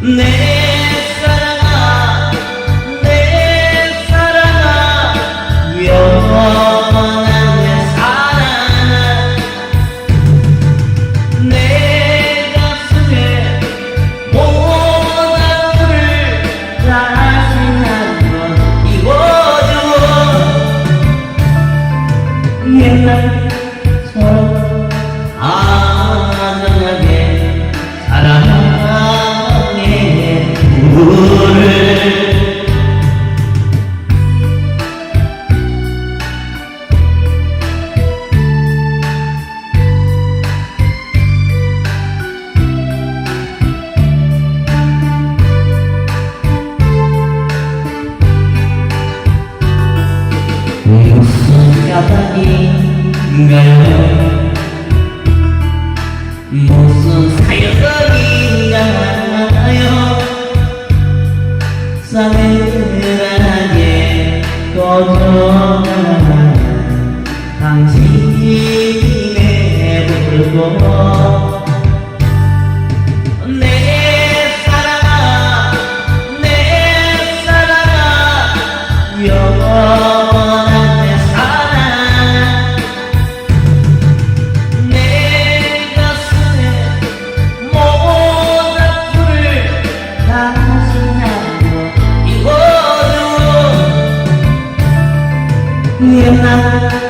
내 사랑아 내 사랑아 영원한 내 사랑 내 가슴에 모든 불을 다시 한번 이워줘 옛날처럼 안전하게 사랑의 불을 무슨 까닭인가요? 무슨 사연인가요? 싸늘하게 꺼져가는 당신의 불고 내 사랑아 내 사랑아 영원한 내 사랑 내 가슴에 모든 불을 다시 한번 이워줘 옛날